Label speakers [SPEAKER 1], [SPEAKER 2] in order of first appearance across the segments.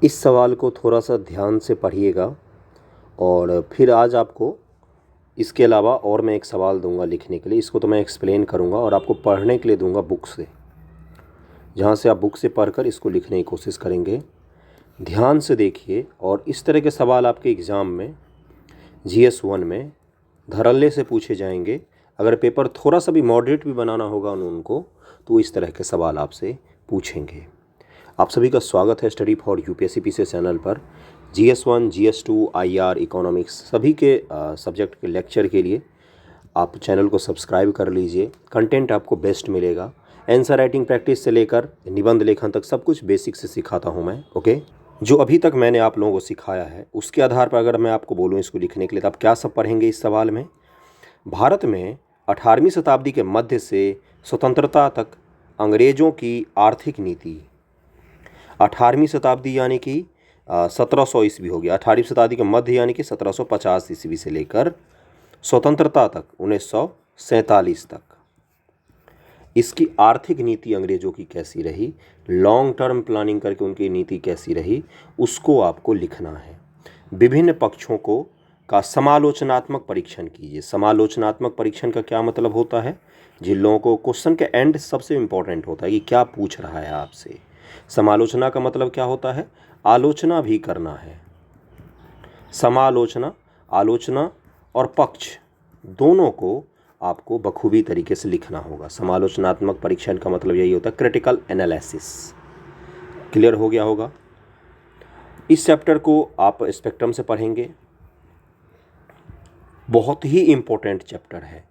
[SPEAKER 1] इस सवाल को थोड़ा सा ध्यान से पढ़िएगा और फिर आज आपको इसके अलावा और मैं एक सवाल दूंगा लिखने के लिए। इसको तो मैं एक्सप्लेन करूंगा और आपको पढ़ने के लिए दूंगा बुक से, जहां से आप बुक से पढ़कर इसको लिखने की कोशिश करेंगे। ध्यान से देखिए और इस तरह के सवाल आपके एग्ज़ाम में GS 1 में धड़ल्ले से पूछे जाएंगे। अगर पेपर थोड़ा सा भी मॉडरेट भी बनाना होगा उनको तो इस तरह के सवाल आपसे पूछेंगे। आप सभी का स्वागत है study for UPSC PCS channel पर। GS 1, GS 2, IR, इकोनॉमिक्स सभी के सब्जेक्ट के लेक्चर के लिए आप चैनल को सब्सक्राइब कर लीजिए। कंटेंट आपको बेस्ट मिलेगा। आंसर राइटिंग प्रैक्टिस से लेकर निबंध लेखन तक सब कुछ बेसिक से सिखाता हूं मैं। ओके, जो अभी तक मैंने आप लोगों को सिखाया है उसके आधार पर अगर मैं आपको बोलूँ इसको लिखने के लिए तो आप क्या सब पढ़ेंगे इस सवाल में। भारत में 18वीं शताब्दी के मध्य से स्वतंत्रता तक अंग्रेज़ों की आर्थिक नीति, 18वीं शताब्दी यानी कि 1700 ईस्वी हो गया, 18वीं शताब्दी के मध्य यानी कि 1750 ईस्वी से लेकर स्वतंत्रता तक 1947 तक इसकी आर्थिक नीति अंग्रेज़ों की कैसी रही, लॉन्ग टर्म प्लानिंग करके उनकी नीति कैसी रही, उसको आपको लिखना है। विभिन्न पक्षों को का समालोचनात्मक परीक्षण कीजिए। समालोचनात्मक परीक्षण का क्या मतलब होता है? जिन लोगों को क्वेश्चन के एंड सबसे इम्पोर्टेंट होता है कि क्या पूछ रहा है आपसे। समालोचना का मतलब क्या होता है? आलोचना भी करना है। समालोचना, आलोचना और पक्ष दोनों को आपको बखूबी तरीके से लिखना होगा। समालोचनात्मक परीक्षण का मतलब यही होता है क्रिटिकल एनालिसिस। क्लियर हो गया होगा। इस चैप्टर को आप स्पेक्ट्रम से पढ़ेंगे। बहुत ही इम्पोर्टेंट चैप्टर है।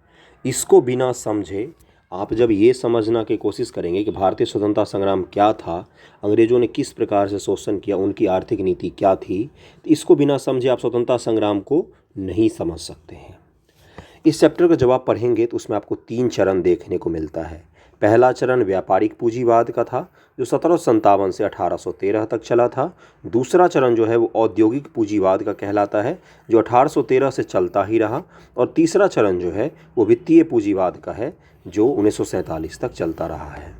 [SPEAKER 1] इसको बिना समझे आप जब ये समझना की कोशिश करेंगे कि भारतीय स्वतंत्रता संग्राम क्या था, अंग्रेज़ों ने किस प्रकार से शोषण किया, उनकी आर्थिक नीति क्या थी, तो इसको बिना समझे आप स्वतंत्रता संग्राम को नहीं समझ सकते हैं। इस चैप्टर का जब आप पढ़ेंगे तो उसमें आपको 3 चरण देखने को मिलता है। पहला चरण व्यापारिक पूंजीवाद का था जो 1757 से 1813 तक चला था। दूसरा चरण जो है वो औद्योगिक पूंजीवाद का कहलाता है जो 1813 से चलता ही रहा। और तीसरा चरण जो है वो वित्तीय पूंजीवाद का है जो 1947 तक चलता रहा है।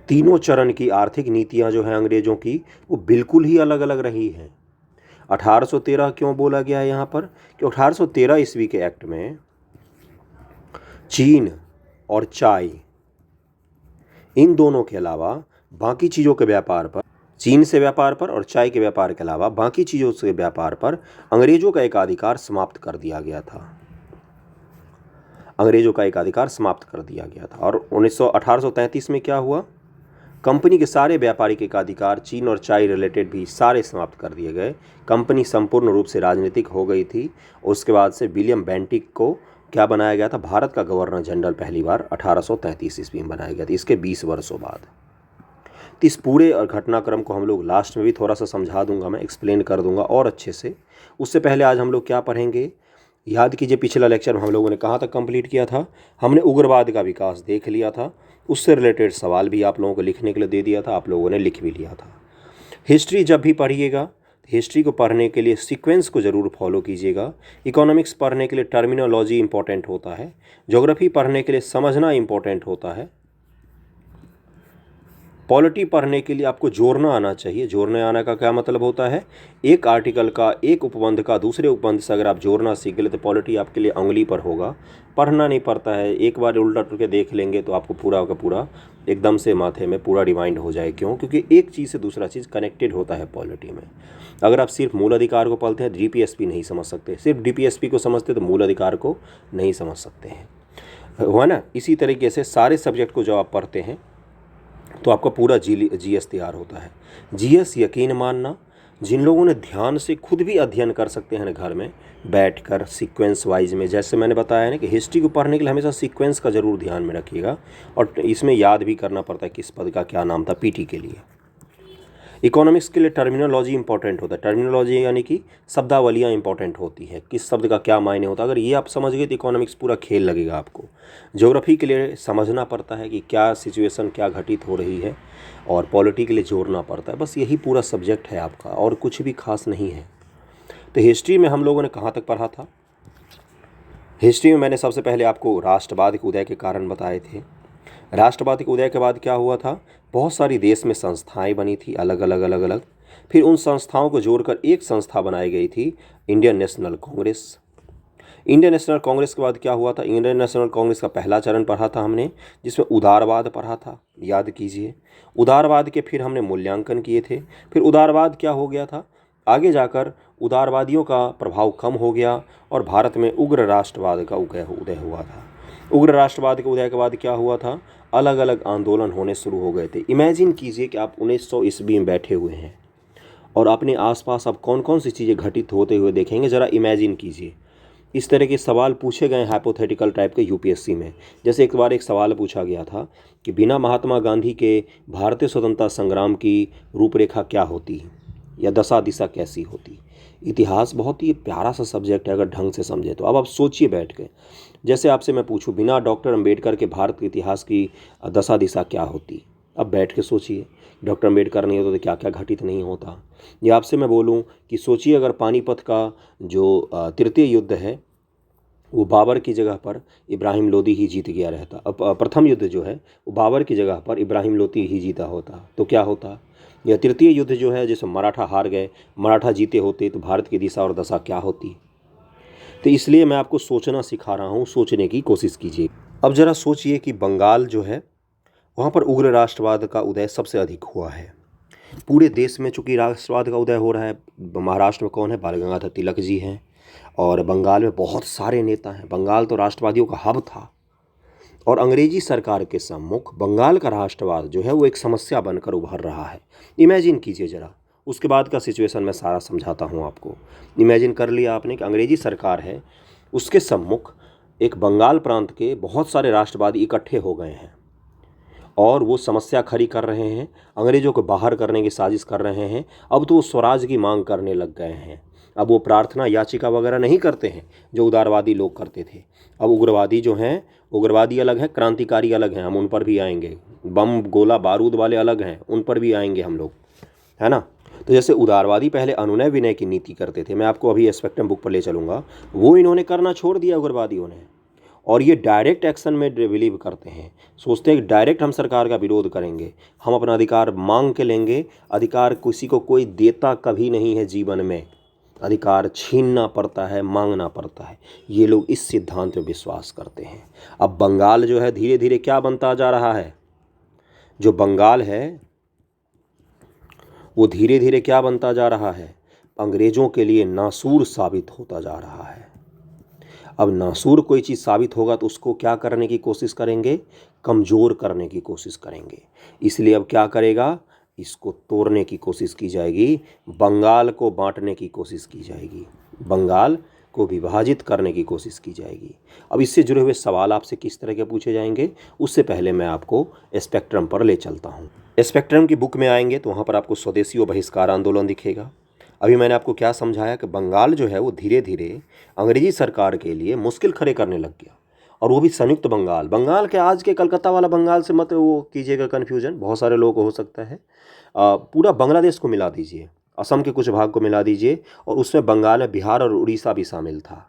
[SPEAKER 1] तीनों चरण की आर्थिक नीतियाँ जो हैं अंग्रेज़ों की वो बिल्कुल ही अलग अलग रही हैं। 1813 क्यों बोला गया है यहाँ पर कि 1813 ईस्वी के एक्ट में चीन और चाय, इन दोनों के अलावा बाकी चीज़ों के व्यापार पर, चीन से व्यापार पर और चाय के व्यापार के अलावा बाकी चीज़ों से व्यापार पर अंग्रेज़ों का एकाधिकार समाप्त कर दिया गया था। अंग्रेज़ों का एकाधिकार समाप्त कर दिया गया था। और 1833 में क्या हुआ? कंपनी के सारे व्यापारिक एकाधिकार चीन और चाय रिलेटेड भी सारे समाप्त कर दिए गए। कंपनी संपूर्ण रूप से राजनीतिक हो गई थी। उसके बाद से विलियम बेंटिक को क्या बनाया गया था? भारत का गवर्नर जनरल पहली बार 1833 ईस्वी में बनाया गया था, इसके 20 वर्षों बाद। तो इस पूरे घटनाक्रम को हम लोग लास्ट में भी थोड़ा सा समझा दूंगा, मैं एक्सप्लेन कर दूंगा और अच्छे से। उससे पहले आज हम लोग क्या पढ़ेंगे? याद कीजिए पिछला लेक्चर में हम लोगों ने कहाँ तक कंप्लीट किया था? हमने उग्रवाद का विकास देख लिया था। उससे रिलेटेड सवाल भी आप लोगों को लिखने के लिए दे दिया था, आप लोगों ने लिख भी लिया था। हिस्ट्री जब भी पढ़िएगा, हिस्ट्री को पढ़ने के लिए सीक्वेंस को ज़रूर फॉलो कीजिएगा। इकोनॉमिक्स पढ़ने के लिए टर्मिनोलॉजी इंपॉर्टेंट होता है। ज्योग्राफी पढ़ने के लिए समझना इंपॉर्टेंट होता है। पॉलिटी पढ़ने के लिए आपको जोड़ना आना चाहिए। जोड़ने आना का क्या मतलब होता है? एक आर्टिकल का, एक उपबंध का दूसरे उपबंध से अगर आप जोड़ना सीख गए तो पॉलिटी आपके लिए उंगली पर होगा। पढ़ना नहीं पड़ता है, एक बार उल्टा टुल के देख लेंगे तो आपको पूरा का पूरा एकदम से माथे में पूरा रिमाइंड हो जाए। क्यों? क्योंकि एक चीज़ से दूसरा चीज़ कनेक्टेड होता है पॉलिटी में। अगर आप सिर्फ मूल अधिकार को पढ़ते हैं DPSP नहीं समझ सकते, सिर्फ DPSP को समझते तो मूल अधिकार को नहीं समझ सकते हैं, हुआ ना। इसी तरीके से सारे सब्जेक्ट को जब आप पढ़ते हैं तो आपका पूरा GS तैयार होता है। GS यकीन मानना, जिन लोगों ने ध्यान से खुद भी अध्ययन कर सकते हैं घर में बैठकर सीक्वेंस वाइज में, जैसे मैंने बताया है ना कि हिस्ट्री को पढ़ने के लिए हमेशा सीक्वेंस का ज़रूर ध्यान में रखिएगा और इसमें याद भी करना पड़ता है किस पद का क्या नाम था PT के लिए। इकोनॉमिक्स के लिए टर्मिनोलॉजी इंपॉर्टेंट होता है। टर्मिनोलॉजी यानी कि शब्दावलियाँ इंपॉर्टेंट होती है, किस शब्द का क्या मायने होता है। अगर ये आप समझ गए तो इकोनॉमिक्स पूरा खेल लगेगा आपको। ज्योग्राफी के लिए समझना पड़ता है कि क्या सिचुएशन क्या घटित हो रही है, और पॉलिटी के लिए जोड़ना पड़ता है। बस यही पूरा सब्जेक्ट है आपका और कुछ भी खास नहीं है। तो हिस्ट्री में हम लोगों ने कहाँ तक पढ़ा था? हिस्ट्री में मैंने सबसे पहले आपको राष्ट्रवाद के उदय के कारण बताए थे। राष्ट्रवाद के उदय के बाद क्या हुआ था, बहुत सारी देश में संस्थाएं बनी थी अलग अलग अलग अलग। फिर उन संस्थाओं को जोड़कर एक संस्था बनाई गई थी, Indian national Congress. Indian national Congress के बाद क्या हुआ था, इंडियन नेशनल कांग्रेस का पहला चरण पढ़ा था हमने, जिसमें उदारवाद पढ़ा था, याद कीजिए। उदारवाद के फिर हमने मूल्यांकन किए थे। फिर उदारवाद क्या हो गया था, आगे जाकर उदारवादियों का प्रभाव कम हो गया और भारत में उग्र राष्ट्रवाद का उदय हुआ था। उग्र राष्ट्रवाद के उदय के बाद क्या हुआ था, अलग अलग आंदोलन होने शुरू हो गए थे। इमेजिन कीजिए कि आप 1900 ईस्वी में बैठे हुए हैं और अपने आसपास अब कौन कौन सी चीज़ें घटित होते हुए देखेंगे, ज़रा इमेजिन कीजिए। इस तरह के सवाल पूछे गए हाइपोथेटिकल टाइप के यूपीएससी में। जैसे एक बार एक सवाल पूछा गया था कि बिना महात्मा गांधी के भारतीय स्वतंत्रता संग्राम की रूपरेखा क्या होती या दशा दिशा कैसी होती। इतिहास बहुत ही प्यारा सा सब्जेक्ट है अगर ढंग से समझे तो। अब आप सोचिए बैठ के, जैसे आपसे मैं पूछूं बिना डॉक्टर अंबेडकर के भारत के इतिहास की दशा दिशा क्या होती। अब बैठ के सोचिए, डॉक्टर अंबेडकर नहीं होता तो क्या क्या घटित नहीं होता। या आपसे मैं बोलूं कि सोचिए अगर पानीपत का जो तृतीय युद्ध है वो बाबर की जगह पर इब्राहिम लोदी ही जीत गया रहता, अब प्रथम युद्ध जो है वो बाबर की जगह पर इब्राहिम लोदी ही जीता होता तो क्या होता। या तृतीय युद्ध जो है जिसमें मराठा हार गए, मराठा जीते होते तो भारत की दिशा और दशा क्या होती। तो इसलिए मैं आपको सोचना सिखा रहा हूँ, सोचने की कोशिश कीजिए। अब ज़रा सोचिए कि बंगाल जो है वहाँ पर उग्र राष्ट्रवाद का उदय सबसे अधिक हुआ है पूरे देश में। चूँकि राष्ट्रवाद का उदय हो रहा है, महाराष्ट्र में कौन है, बाल गंगाधर तिलक जी हैं, और बंगाल में बहुत सारे नेता हैं। बंगाल तो राष्ट्रवादियों का हब था और अंग्रेजी सरकार के सम्मुख बंगाल का राष्ट्रवाद जो है वो एक समस्या बनकर उभर रहा है। इमेजिन कीजिए ज़रा, उसके बाद का सिचुएशन मैं सारा समझाता हूँ आपको। इमेजिन कर लिया आपने कि अंग्रेजी सरकार है, उसके सम्मुख एक बंगाल प्रांत के बहुत सारे राष्ट्रवादी इकट्ठे हो गए हैं और वो समस्या खड़ी कर रहे हैं, अंग्रेज़ों को बाहर करने की साजिश कर रहे हैं। अब तो वो स्वराज की मांग करने लग गए हैं। अब वो प्रार्थना याचिका वगैरह नहीं करते हैं जो उदारवादी लोग करते थे। अब उग्रवादी जो हैं, उग्रवादी अलग हैं, क्रांतिकारी अलग हैं, हम उन पर भी आएंगे। बम गोला बारूद वाले अलग हैं, उन पर भी आएंगे हम लोग, है ना। तो जैसे उदारवादी पहले अनुनय विनय की नीति करते थे, मैं आपको अभी स्पेक्ट्रम बुक पर ले चलूँगा, वो इन्होंने करना छोड़ दिया उग्रवादियों ने। और ये डायरेक्ट एक्शन में बिलीव करते हैं, सोचते हैं कि डायरेक्ट हम सरकार का विरोध करेंगे, हम अपना अधिकार मांग के लेंगे। अधिकार किसी को कोई देता कभी नहीं है जीवन में, अधिकार छीनना पड़ता है, मांगना पड़ता है। ये लोग इस सिद्धांत में विश्वास करते हैं। अब बंगाल जो है धीरे धीरे क्या बनता जा रहा है, जो बंगाल है वो धीरे धीरे क्या बनता जा रहा है, अंग्रेज़ों के लिए नासूर साबित होता जा रहा है। अब नासूर कोई चीज़ साबित होगा तो उसको क्या करने की कोशिश करेंगे, कमज़ोर करने की कोशिश करेंगे। इसलिए अब क्या करेगा, इसको तोड़ने की कोशिश की जाएगी, बंगाल को बांटने की कोशिश की जाएगी, बंगाल को विभाजित करने की कोशिश की जाएगी। अब इससे जुड़े हुए सवाल आपसे किस तरह के पूछे जाएंगे, उससे पहले मैं आपको स्पेक्ट्रम पर ले चलता हूँ। स्पेक्ट्रम की बुक में आएंगे तो वहाँ पर आपको स्वदेशी और बहिष्कार आंदोलन दिखेगा। अभी मैंने आपको क्या समझाया कि बंगाल जो है वो धीरे धीरे अंग्रेजी सरकार के लिए मुश्किल खड़े करने लग गया, और वो भी संयुक्त बंगाल। बंगाल के आज के कलकत्ता वाला बंगाल से मत वो कीजिएगा कन्फ्यूजन, बहुत सारे लोगों को हो सकता है। पूरा बांग्लादेश को मिला दीजिए, असम के कुछ भाग को मिला दीजिए, और उसमें बंगाल में बिहार और उड़ीसा भी शामिल था।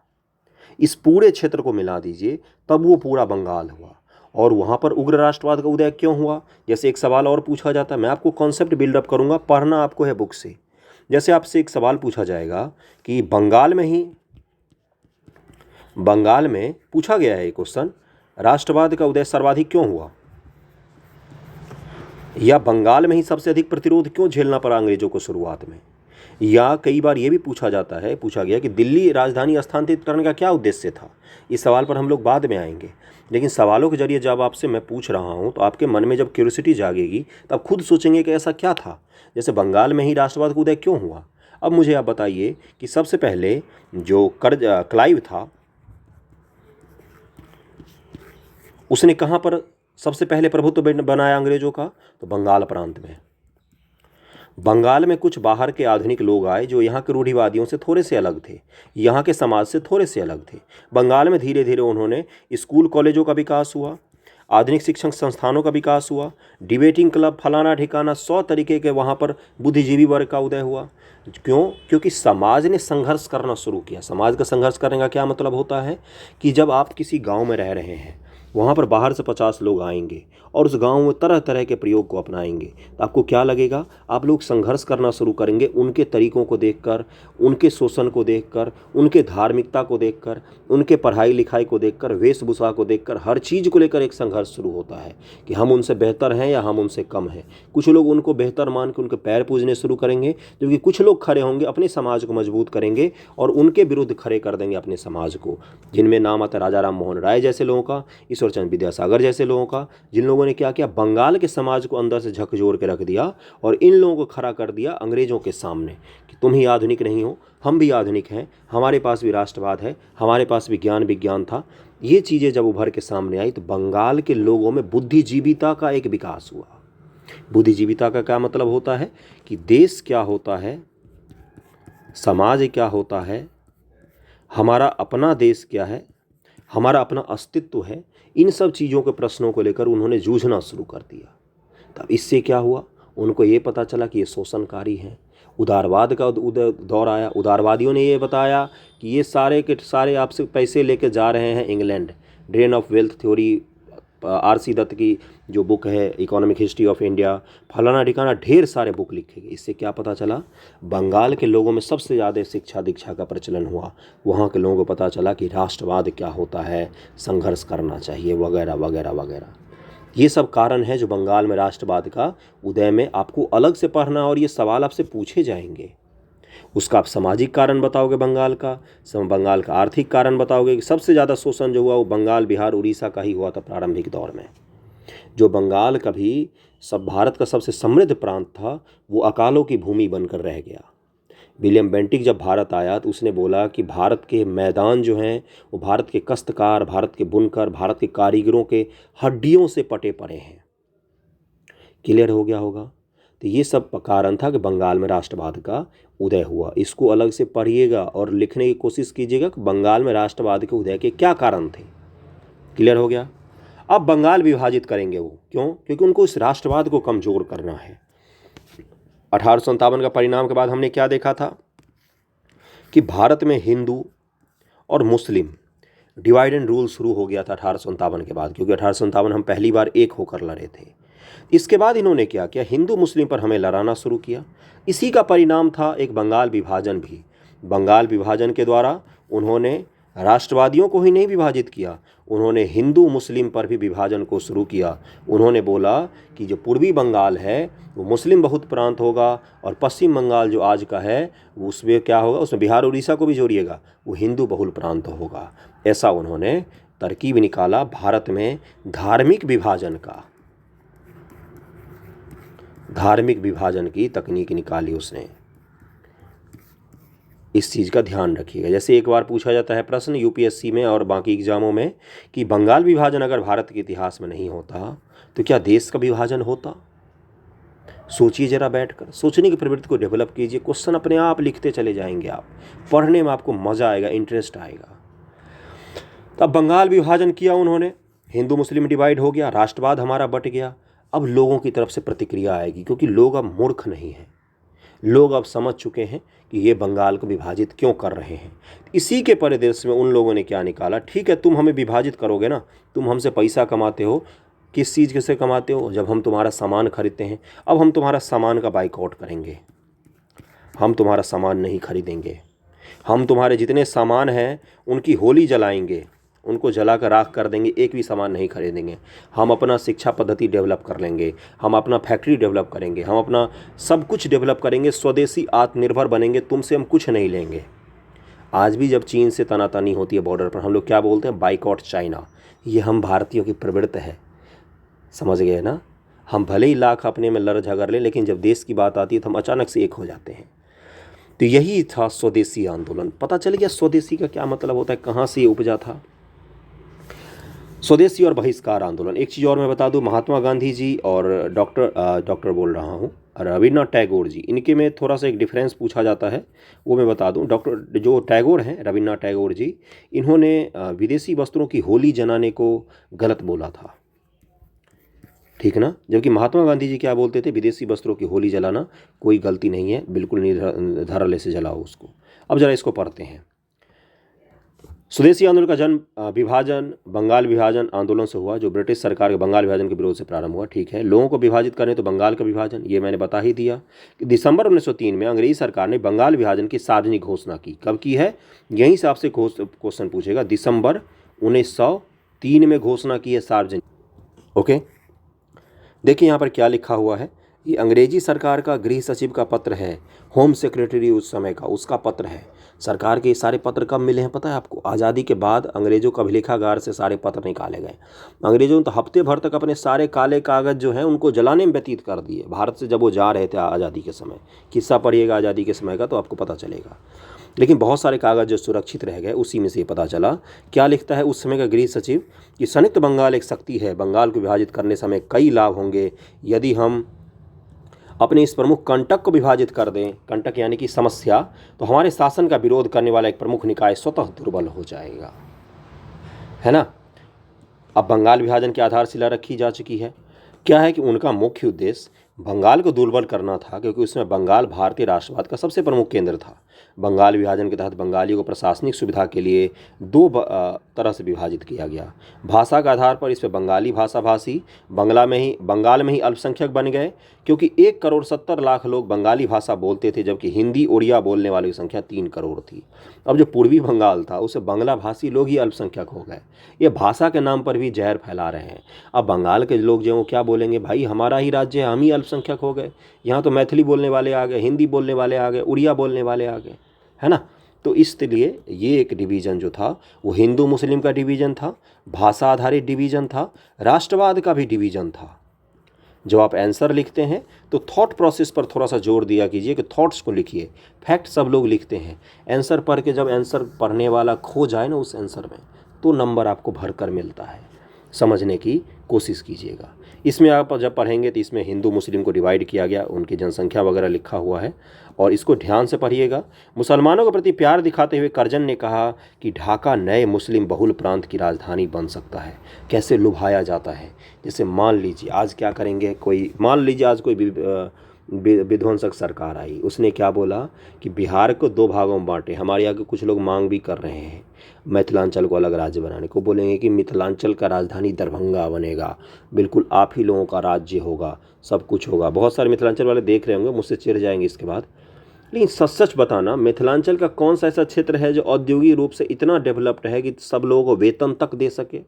[SPEAKER 1] इस पूरे क्षेत्र को मिला दीजिए, तब वो पूरा बंगाल हुआ। और वहाँ पर उग्र राष्ट्रवाद का उदय क्यों हुआ, जैसे एक सवाल और पूछा जाता है, मैं आपको कॉन्सेप्ट बिल्डअप करूँगा, पढ़ना आपको है बुक से। जैसे आपसे एक सवाल पूछा जाएगा कि बंगाल में पूछा गया है क्वेश्चन, राष्ट्रवाद का उदय सर्वाधिक क्यों हुआ, या बंगाल में ही सबसे अधिक प्रतिरोध क्यों झेलना पड़ा अंग्रेजों को शुरुआत में। या कई बार ये भी पूछा गया कि दिल्ली राजधानी स्थानांतरित करने का क्या उद्देश्य था। इस सवाल पर हम लोग बाद में आएंगे, लेकिन सवालों के जरिए जब आपसे मैं पूछ रहा हूँ तो आपके मन में जब क्यूरियोसिटी जागेगी तब खुद सोचेंगे कि ऐसा क्या था, जैसे बंगाल में ही राष्ट्रवाद का उदय क्यों हुआ। अब मुझे आप बताइए कि सबसे पहले जो क्लाइव था उसने कहाँ पर सबसे पहले प्रभुत्व बनाया अंग्रेजों का, तो बंगाल प्रांत में। बंगाल में कुछ बाहर के आधुनिक लोग आए जो यहाँ के रूढ़िवादियों से थोड़े से अलग थे, यहाँ के समाज से थोड़े से अलग थे। बंगाल में धीरे धीरे उन्होंने स्कूल कॉलेजों का विकास हुआ, आधुनिक शिक्षण संस्थानों का विकास हुआ, डिबेटिंग क्लब फलाना ठिकाना 100 तरीके के वहाँ पर बुद्धिजीवी वर्ग का उदय हुआ। क्यों? क्योंकि समाज ने संघर्ष करना शुरू किया। समाज का संघर्ष करने का क्या मतलब होता है कि जब आप किसी गाँव में रह रहे हैं, वहाँ पर बाहर से 50 लोग आएंगे और उस गांव में तरह तरह के प्रयोग को अपनाएंगे, तो आपको क्या लगेगा, आप लोग संघर्ष करना शुरू करेंगे उनके तरीकों को देखकर, उनके शोषण को देखकर, उनके धार्मिकता को देखकर, उनके पढ़ाई लिखाई को देखकर, वेशभूषा को देखकर, हर चीज़ को लेकर एक संघर्ष शुरू होता है कि हम उनसे बेहतर हैं या हम उनसे कम हैं। कुछ लोग उनको बेहतर मान के उनके पैर पूजने शुरू करेंगे, जबकि कुछ लोग खड़े होंगे अपने समाज को मजबूत करेंगे और उनके विरुद्ध खड़े कर देंगे अपने समाज को, जिनमें नाम आता है राजा राम मोहन राय जैसे लोगों का, ईश्वरचंद्र विद्यासागर जैसे लोगों का, जिन लोगों ने क्या किया, बंगाल के समाज को अंदर से झकझोर के रख दिया और इन लोगों को खड़ा कर दिया अंग्रेजों के सामने कि तुम ही आधुनिक नहीं हो, हम भी आधुनिक हैं, हमारे पास भी राष्ट्रवाद है, हमारे पास भी ज्ञान विज्ञान था। ये चीज़ें जब उभर के सामने आई तो बंगाल के लोगों में बुद्धिजीविता का एक विकास हुआ। बुद्धिजीविता का क्या मतलब होता है कि देश क्या होता है, समाज क्या होता है, हमारा अपना देश क्या है, हमारा अपना अस्तित्व है, इन सब चीज़ों के प्रश्नों को लेकर उन्होंने जूझना शुरू कर दिया। तब इससे क्या हुआ, उनको ये पता चला कि ये शोषणकारी हैं। उदारवाद का दौर आया, उदारवादियों ने ये बताया कि ये सारे के सारे आपसे पैसे लेके जा रहे हैं England. Drain of wealth theory, R C. Dutt की जो बुक है इकोनॉमिक हिस्ट्री ऑफ इंडिया, फलाना ठिकाना ढेर सारे बुक लिखे गए। इससे क्या पता चला, बंगाल के लोगों में सबसे ज़्यादा शिक्षा दीक्षा का प्रचलन हुआ। वहाँ के लोगों को पता चला कि राष्ट्रवाद क्या होता है, संघर्ष करना चाहिए वगैरह वगैरह वगैरह। ये सब कारण है जो बंगाल में राष्ट्रवाद का उदय में आपको अलग से पढ़ना, और ये सवाल आपसे पूछे जाएंगे। उसका आप सामाजिक कारण बताओगे बंगाल का, बंगाल का आर्थिक कारण बताओगे कि सबसे ज़्यादा शोषण जो हुआ वो बंगाल, बिहार, उड़ीसा का ही हुआ था प्रारंभिक दौर में। जो बंगाल कभी सब भारत का सबसे समृद्ध प्रांत था, वो अकालों की भूमि बनकर रह गया। विलियम बेंटिक जब भारत आया तो उसने बोला कि भारत के मैदान जो हैं वो भारत के काश्तकार, भारत के बुनकर, भारत के कारीगरों के हड्डियों से पटे पड़े हैं। क्लियर हो गया होगा। तो ये सब कारण था कि बंगाल में राष्ट्रवाद का उदय हुआ। इसको अलग से पढ़िएगा और लिखने की कोशिश कीजिएगा कि बंगाल में राष्ट्रवाद के उदय के क्या कारण थे। क्लियर हो गया। अब बंगाल विभाजित करेंगे वो, क्यों? क्योंकि उनको इस राष्ट्रवाद को कमज़ोर करना है। 1857 का परिणाम के बाद हमने क्या देखा था कि भारत में हिंदू और मुस्लिम डिवाइड एंड रूल शुरू हो गया था 1857 के बाद, क्योंकि 1857 हम पहली बार एक होकर लड़े थे। इसके बाद इन्होंने क्या किया, हिंदू मुस्लिम पर हमें लड़ाना शुरू किया। इसी का परिणाम था एक बंगाल विभाजन भी। बंगाल विभाजन के द्वारा उन्होंने राष्ट्रवादियों को ही नहीं विभाजित किया, उन्होंने हिंदू मुस्लिम पर भी विभाजन को शुरू किया। उन्होंने बोला कि जो पूर्वी बंगाल है वो मुस्लिम बहुत प्रांत होगा और पश्चिम बंगाल जो आज का है वो उसमें क्या होगा, उसमें बिहार उड़ीसा को भी जोड़िएगा, वो हिंदू बहुल प्रांत होगा। ऐसा उन्होंने तरकीब निकाला भारत में धार्मिक विभाजन का, धार्मिक विभाजन की तकनीक निकाली उसने। इस चीज़ का ध्यान रखिएगा। जैसे एक बार पूछा जाता है प्रश्न यूपीएससी में और बाकी एग्जामों में कि बंगाल विभाजन अगर भारत के इतिहास में नहीं होता तो क्या देश का विभाजन होता? सोचिए जरा बैठकर, सोचने की प्रवृत्ति को डेवलप कीजिए। क्वेश्चन अपने आप लिखते चले जाएंगे आप, पढ़ने में आपको मज़ा आएगा, इंटरेस्ट आएगा। तब बंगाल विभाजन किया उन्होंने, हिंदू मुस्लिम डिवाइड हो गया, राष्ट्रवाद हमारा बट गया। अब लोगों की तरफ से प्रतिक्रिया आएगी, क्योंकि लोग अब मूर्ख नहीं हैं, लोग अब समझ चुके हैं कि ये बंगाल को विभाजित क्यों कर रहे हैं। इसी के परिदृश्य में उन लोगों ने क्या निकाला, ठीक है तुम हमें विभाजित करोगे ना, तुम हमसे पैसा कमाते हो, किस चीज़ से कमाते हो, जब हम तुम्हारा सामान खरीदते हैं, अब हम तुम्हारा सामान का बाइकआउट करेंगे, हम तुम्हारा सामान नहीं खरीदेंगे, हम तुम्हारे जितने सामान हैं उनकी होली जलाएंगे, उनको जलाकर राख कर देंगे, एक भी सामान नहीं खरीदेंगे। हम अपना शिक्षा पद्धति डेवलप कर लेंगे, हम अपना फैक्ट्री डेवलप करेंगे, हम अपना सब कुछ डेवलप करेंगे, स्वदेशी आत्मनिर्भर बनेंगे, तुमसे हम कुछ नहीं लेंगे। आज भी जब चीन से तनातनी होती है बॉर्डर पर, हम लोग क्या बोलते हैं, बाइकआउट चाइना। ये हम भारतीयों की प्रवृत्ति है, समझ गए ना। हम भले ही लाख अपने में लड़ झगड़ लें, लेकिन जब देश की बात आती है तो हम अचानक से एक हो जाते हैं। तो यही था स्वदेशी आंदोलन। पता चल गया स्वदेशी का क्या मतलब होता है, कहाँ से ये उपजा था। स्वदेशी और बहिष्कार आंदोलन। एक चीज़ और मैं बता दूं, महात्मा गांधी जी और डॉक्टर बोल रहा हूं, रविन्द्रनाथ टैगोर जी, इनके में थोड़ा सा एक डिफरेंस पूछा जाता है, वो मैं बता दूं। डॉक्टर जो टैगोर हैं, रविन्द्रनाथ टैगोर जी, इन्होंने विदेशी वस्त्रों की होली जलाने को गलत बोला था, ठीक ना। जबकि महात्मा गांधी जी क्या बोलते थे, विदेशी वस्त्रों की होली जलाना कोई गलती नहीं है, बिल्कुल निर्धरले से जलाओ उसको। अब जरा इसको पढ़ते हैं। स्वदेशी आंदोलन का जन्म विभाजन बंगाल विभाजन आंदोलन से हुआ, जो ब्रिटिश सरकार के बंगाल विभाजन के विरोध से प्रारंभ हुआ। ठीक है, लोगों को विभाजित करने तो बंगाल का विभाजन, ये मैंने बता ही दिया कि दिसंबर 1903 में अंग्रेजी सरकार ने बंगाल विभाजन की सार्वजनिक घोषणा की। कब की है, यहीं से आपसे क्वेश्चन पूछेगा। दिसंबर 1903 में घोषणा की है सार्वजनिक। ओके, देखिए यहाँ पर क्या लिखा हुआ है। ये अंग्रेजी सरकार का गृह सचिव का पत्र है, होम सेक्रेटरी उस समय का, उसका पत्र है। सरकार के सारे पत्र कब मिले हैं पता है आपको? आज़ादी के बाद अंग्रेजों का अभिलेखागार से सारे पत्र निकाले गए। अंग्रेजों ने तो हफ्ते भर तक अपने सारे काले कागज़ जो हैं उनको जलाने में व्यतीत कर दिए भारत से, जब वो जा रहे थे आज़ादी के समय। किस्सा पढ़िएगा आज़ादी के समय का तो आपको पता चलेगा। लेकिन बहुत सारे कागज़ जो सुरक्षित रह गए, उसी में से ये पता चला। क्या लिखता है उस समय का गृह सचिव कि संयुक्त बंगाल एक शक्ति है, बंगाल को विभाजित करने से हमें कई लाभ होंगे। यदि हम अपने इस प्रमुख कंटक को विभाजित कर दें, कंटक यानी कि समस्या, तो हमारे शासन का विरोध करने वाला एक प्रमुख निकाय स्वतः दुर्बल हो जाएगा, है ना। अब बंगाल विभाजन की आधारशिला रखी जा चुकी है। क्या है कि उनका मुख्य उद्देश्य बंगाल को दुर्बल करना था, क्योंकि उसमें बंगाल भारतीय राष्ट्रवाद का सबसे प्रमुख केंद्र था। बंगाल विभाजन के तहत बंगालियों को प्रशासनिक सुविधा के लिए दो तरह से विभाजित किया गया। भाषा के आधार पर इसमें बंगाली भाषा भाषी बंगाल में ही अल्पसंख्यक बन गए, क्योंकि 1,70,00,000 लोग बंगाली भाषा बोलते थे, जबकि हिंदी उड़िया बोलने वालों की संख्या 3 करोड़ थी। अब जो पूर्वी बंगाल था उसे बांग्ला भाषी लोग ही अल्पसंख्यक हो गए। ये भाषा के नाम पर भी जहर फैला रहे हैं। अब बंगाल के लोग जो क्या बोलेंगे, भाई हमारा ही राज्य है, हम ही अल्पसंख्यक हो गए, यहाँ तो मैथिली बोलने वाले आ गए, हिंदी बोलने वाले आ गए, उड़िया बोलने वाले आ गए, है ना। तो इसलिए ये एक डिवीज़न जो था वो हिंदू मुस्लिम का डिवीज़न था, भाषा आधारित डिवीज़न था, राष्ट्रवाद का भी डिवीज़न था। जब आप आंसर लिखते हैं तो थॉट प्रोसेस पर थोड़ा सा जोर दिया कीजिए कि थॉट्स को लिखिए। फैक्ट सब लोग लिखते हैं, आंसर पढ़ के जब आंसर पढ़ने वाला खो जाए ना उस आंसर में, तो नंबर आपको भरकर मिलता है। समझने की कोशिश कीजिएगा। इसमें आप जब पढ़ेंगे तो इसमें हिंदू मुस्लिम को डिवाइड किया गया, उनकी जनसंख्या वगैरह लिखा हुआ है, और इसको ध्यान से पढ़िएगा। मुसलमानों के प्रति प्यार दिखाते हुए करजन ने कहा कि ढाका नए मुस्लिम बहुल प्रांत की राजधानी बन सकता है। कैसे लुभाया जाता है, जैसे मान लीजिए आज क्या करेंगे, मान लीजिए आज कोई विध्वंसक सरकार आई, उसने क्या बोला कि बिहार को 2 भागों में बांटे। हमारे यहाँ के कुछ लोग मांग भी कर रहे हैं मिथिलांचल को अलग राज्य बनाने को, बोलेंगे कि मिथिलांचल का राजधानी दरभंगा बनेगा, बिल्कुल आप ही लोगों का राज्य होगा, सब कुछ होगा। बहुत सारे मिथिलांचल वाले देख रहे होंगे, मुझसे चिढ़ जाएंगे इसके बाद। लेकिन सच सच बताना, मिथिलांचल का कौन सा ऐसा क्षेत्र है जो औद्योगिक रूप से इतना डेवलप्ड है कि सब लोगों को वेतन तक दे सके?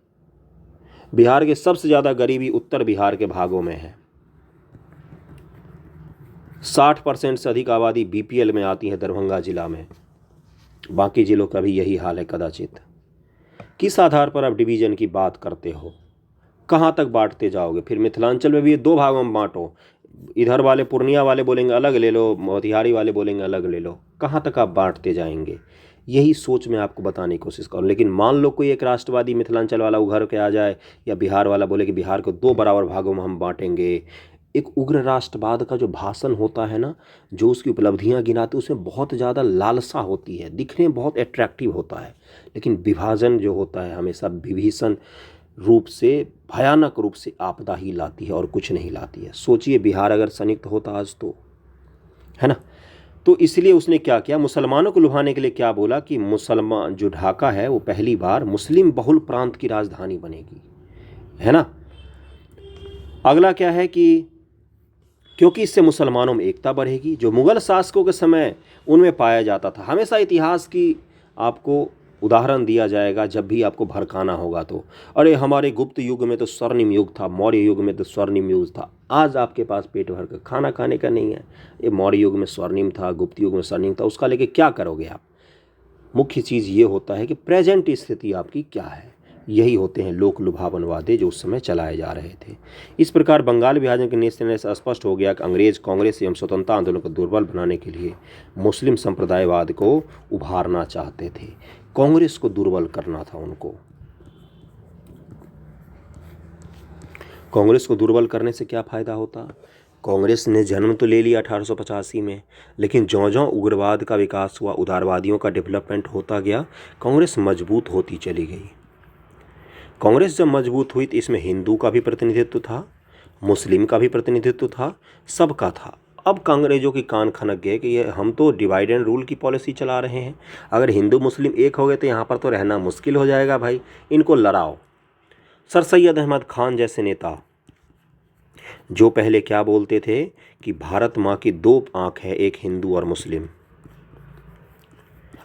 [SPEAKER 1] बिहार के सबसे ज़्यादा गरीबी उत्तर बिहार के भागों में है। 60% से अधिक आबादी बीपीएल में आती है दरभंगा जिला में, बाकी जिलों का भी यही हाल है कदाचित। किस आधार पर आप डिवीज़न की बात करते हो? कहाँ तक बांटते जाओगे? फिर मिथिलांचल में भी ये 2 भागों में बांटो, इधर वाले पूर्णिया वाले बोलेंगे अलग ले लो, मोतिहारी वाले बोलेंगे अलग ले लो, कहाँ तक आप बांटते जाएंगे? यही सोच मैं आपको बताने की कोशिश करूँ। लेकिन मान लो कोई एक राष्ट्रवादी मिथिलांचल वाला उभर के आ जाए, या बिहार वाला बोले कि बिहार को 2 बराबर भागों में हम बांटेंगे। एक उग्र राष्ट्रवाद का जो भाषण होता है ना, जो उसकी उपलब्धियां गिनाते, उसमें बहुत ज़्यादा लालसा होती है, दिखने में बहुत अट्रैक्टिव होता है। लेकिन विभाजन जो होता है हमेशा विभीषण रूप से, भयानक रूप से आपदा ही लाती है और कुछ नहीं लाती है। सोचिए बिहार अगर संयुक्त होता आज तो, है ना। तो इसलिए उसने क्या किया, मुसलमानों को लुभाने के लिए क्या बोला कि मुसलमान जो ढाका है वो पहली बार मुस्लिम बहुल प्रांत की राजधानी बनेगी, है ना। अगला क्या है कि क्योंकि इससे मुसलमानों में एकता बढ़ेगी, जो मुग़ल शासकों के समय उनमें पाया जाता था। हमेशा इतिहास की आपको उदाहरण दिया जाएगा जब भी आपको भड़काना होगा तो, अरे हमारे गुप्त युग में तो स्वर्णिम युग था, मौर्य युग में तो स्वर्णिम युग था। आज आपके पास पेट भर कर खाना खाने का नहीं है, ये मौर्य युग में स्वर्णिम था, गुप्त युग में स्वर्णिम था, उसका लेके क्या करोगे आप? मुख्य चीज़ ये होता है कि प्रेजेंट स्थिति आपकी क्या है। यही होते हैं लोक लुभावन वादे जो उस समय चलाए जा रहे थे। इस प्रकार बंगाल विभाजन के निर्णय से स्पष्ट हो गया कि अंग्रेज कांग्रेस एवं स्वतंत्रता आंदोलन को दुर्बल बनाने के लिए मुस्लिम संप्रदायवाद को उभारना चाहते थे। कांग्रेस को दुर्बल करना था उनको। कांग्रेस को दुर्बल करने से क्या फ़ायदा होता? कांग्रेस ने जन्म तो ले लिया 1885 में, लेकिन ज्यों-ज्यों उग्रवाद का विकास हुआ, उदारवादियों का डेवलपमेंट होता गया, कांग्रेस मजबूत होती चली गई। कांग्रेस जब मजबूत हुई तो इसमें हिंदू का भी प्रतिनिधित्व था, मुस्लिम का भी प्रतिनिधित्व था, सबका था। अब अंग्रेजों की कान खनक गए कि ये हम तो डिवाइड एंड रूल की पॉलिसी चला रहे हैं, अगर हिंदू मुस्लिम एक हो गए तो यहाँ पर तो रहना मुश्किल हो जाएगा भाई, इनको लड़ाओ। सर सैयद अहमद खान जैसे नेता जो पहले क्या बोलते थे कि भारत माँ की दो आँख है, एक हिंदू और मुस्लिम।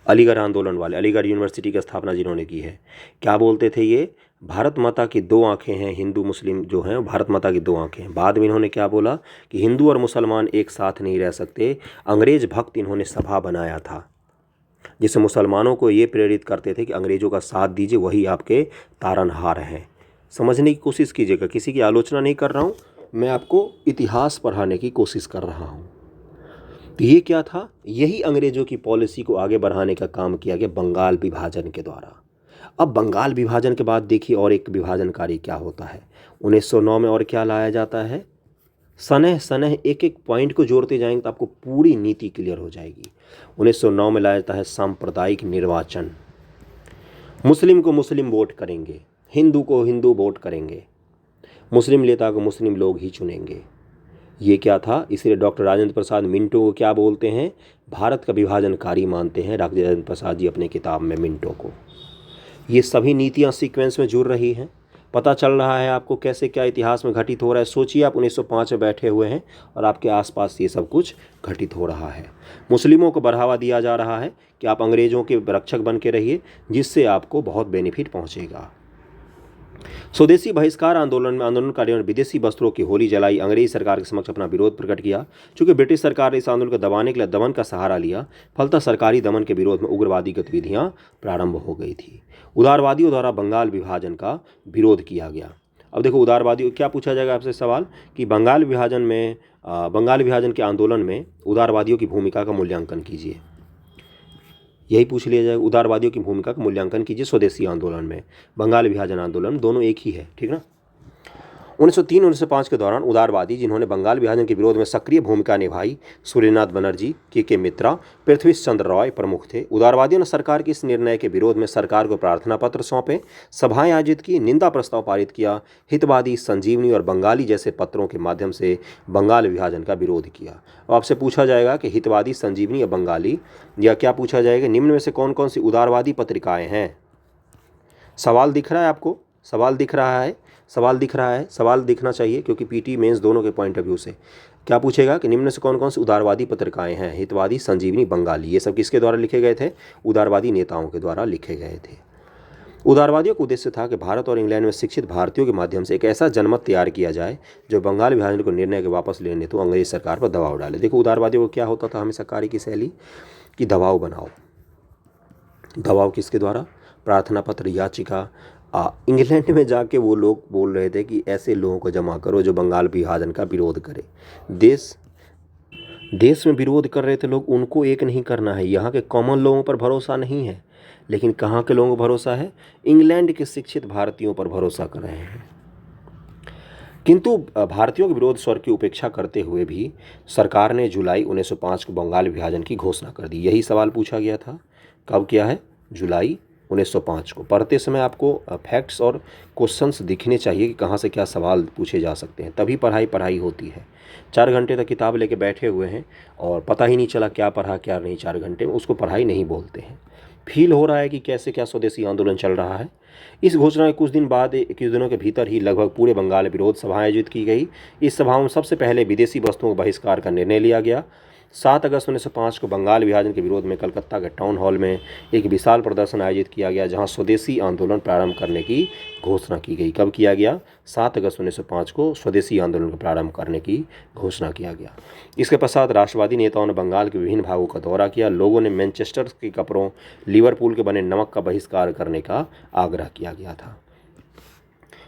[SPEAKER 1] अलीगढ़ आंदोलन वाले, अलीगढ़ यूनिवर्सिटी की स्थापना जिन्होंने की है, क्या बोलते थे ये, भारत माता की दो आंखें हैं, हिंदू मुस्लिम जो हैं भारत माता की दो आंखें हैं। बाद में इन्होंने क्या बोला कि हिंदू और मुसलमान एक साथ नहीं रह सकते। अंग्रेज भक्त इन्होंने सभा बनाया था जिससे मुसलमानों को ये प्रेरित करते थे कि अंग्रेज़ों का साथ दीजिए, वही आपके तारनहार हैं। समझने की कोशिश कीजिएगा, किसी की आलोचना नहीं कर रहा हूँ, मैं आपको इतिहास पढ़ाने की कोशिश कर रहा हूँ। तो ये क्या था, यही अंग्रेज़ों की पॉलिसी को आगे बढ़ाने का काम किया गया बंगाल विभाजन के द्वारा। अब बंगाल विभाजन के बाद देखिए और एक विभाजनकारी क्या होता है 1909 में, और क्या लाया जाता है, सनह सनह एक एक पॉइंट को जोड़ते जाएंगे तो आपको पूरी नीति क्लियर हो जाएगी। 1909 में लाया जाता है सांप्रदायिक निर्वाचन। मुस्लिम को मुस्लिम वोट करेंगे, हिंदू को हिंदू वोट करेंगे, मुस्लिम नेता को मुस्लिम लोग ही चुनेंगे। ये क्या था, इसलिए डॉक्टर राजेंद्र प्रसाद मिंटो को क्या बोलते हैं, भारत का विभाजनकारी मानते हैं राजेंद्र प्रसाद जी अपने किताब में मिंटो को। ये सभी नीतियाँ सीक्वेंस में जुड़ रही हैं। पता चल रहा है आपको कैसे क्या इतिहास में घटित हो रहा है। सोचिए आप 1905 में बैठे हुए हैं और आपके आसपास ये सब कुछ घटित हो रहा है। मुस्लिमों को बढ़ावा दिया जा रहा है कि आप अंग्रेज़ों के रक्षक बन के रहिए, जिससे आपको बहुत बेनिफिट पहुंचेगा। स्वदेशी बहिष्कार आंदोलन में आंदोलनकारियों ने विदेशी वस्त्रों की होली जलाई, अंग्रेज सरकार के समक्ष अपना विरोध प्रकट किया। चूंकि ब्रिटिश सरकार ने इस आंदोलन को दबाने के लिए दमन का सहारा लिया, फलतः सरकारी दमन के विरोध में उग्रवादी गतिविधियां प्रारंभ हो गई थी। उदारवादियों द्वारा बंगाल विभाजन का विरोध किया गया। अब देखो उदारवादियों क्या पूछा जाएगा आपसे सवाल कि बंगाल विभाजन के आंदोलन में उदारवादियों की भूमिका का मूल्यांकन कीजिए। यही पूछ लिया जाएगा, उदारवादियों की भूमिका का मूल्यांकन कीजिए स्वदेशी आंदोलन में, बंगाल विभाजन आंदोलन, दोनों एक ही है, ठीक ना। 1903-1905 के दौरान उदारवादी जिन्होंने बंगाल विभाजन के विरोध में सक्रिय भूमिका निभाई, सूर्यनाथ बनर्जी, के मित्रा, पृथ्वी चंद्र रॉय प्रमुख थे। उदारवादियों ने सरकार के इस निर्णय के विरोध में सरकार को प्रार्थना पत्र सौंपे, सभाएं आयोजित की, निंदा प्रस्ताव पारित किया, हितवादी, संजीवनी और बंगाली जैसे पत्रों के माध्यम से बंगाल विभाजन का विरोध किया। अब आपसे पूछा जाएगा कि हितवादी, संजीवनी या बंगाली, या क्या पूछा जाएगा निम्न में से कौन कौन सी उदारवादी पत्रिकाएं हैं। सवाल दिख रहा है आपको, सवाल दिख रहा है, सवाल दिख रहा है, सवाल दिखना चाहिए क्योंकि पीटी मेंस दोनों के पॉइंट ऑफ व्यू से क्या पूछेगा कि निम्न से कौन कौन सी उदारवादी पत्रिकाएं हैं, हितवादी, संजीवनी, बंगाली। ये सब किसके द्वारा लिखे गए थे, उदारवादी नेताओं के द्वारा लिखे गए थे। उदारवादियों का उद्देश्य था कि भारत और इंग्लैंड में शिक्षित भारतीयों के माध्यम से एक ऐसा जनमत तैयार किया जाए जो बंगाल विभाजन को निर्णय के वापस लेने तो अंग्रेज सरकार पर दबाव डाले। देखो उदारवादियों को क्या होता था हमेशा कार्य की शैली कि दबाव बनाओ। दबाव किसके द्वारा, प्रार्थना पत्र, याचिका। इंग्लैंड में जाके वो लोग बोल रहे थे कि ऐसे लोगों को जमा करो जो बंगाल विभाजन का विरोध करे। देश में विरोध कर रहे थे लोग, उनको एक नहीं करना है। यहाँ के कॉमन लोगों पर भरोसा नहीं है, लेकिन कहाँ के लोगों पर भरोसा है, इंग्लैंड के शिक्षित भारतीयों पर भरोसा कर रहे हैं। किंतु भारतीयों के विरोध स्वर की उपेक्षा करते हुए भी सरकार ने जुलाई 1905 को बंगाल विभाजन की घोषणा कर दी। यही सवाल पूछा गया था, कब किया है, जुलाई 1905 को। पढ़ते समय आपको फैक्ट्स और क्वेश्चंस दिखने चाहिए कि कहाँ से क्या सवाल पूछे जा सकते हैं, तभी पढ़ाई होती है। 4 घंटे तक किताब लेके बैठे हुए हैं और पता ही नहीं चला क्या पढ़ा क्या नहीं 4 घंटे में, उसको पढ़ाई नहीं बोलते हैं। फील हो रहा है कि कैसे क्या स्वदेशी आंदोलन चल रहा है। इस घोषणा के कुछ दिनों के भीतर ही लगभग पूरे बंगाल में विरोध सभा आयोजित की गई। इस सभाओं में सबसे पहले विदेशी वस्तुओं का बहिष्कार का निर्णय लिया गया। 7 अगस्त 1905 को बंगाल विभाजन के विरोध में कलकत्ता के टाउन हॉल में एक विशाल प्रदर्शन आयोजित किया गया, जहां स्वदेशी आंदोलन प्रारंभ करने की घोषणा की गई। कब किया गया, 7 अगस्त 1905 को स्वदेशी आंदोलन को प्रारंभ करने की घोषणा किया गया। इसके पश्चात राष्ट्रवादी नेताओं ने बंगाल के विभिन्न भागों का दौरा किया। लोगों ने मैनचेस्टर के कपड़ों, लिवरपूल के बने नमक का बहिष्कार करने का आग्रह किया गया था।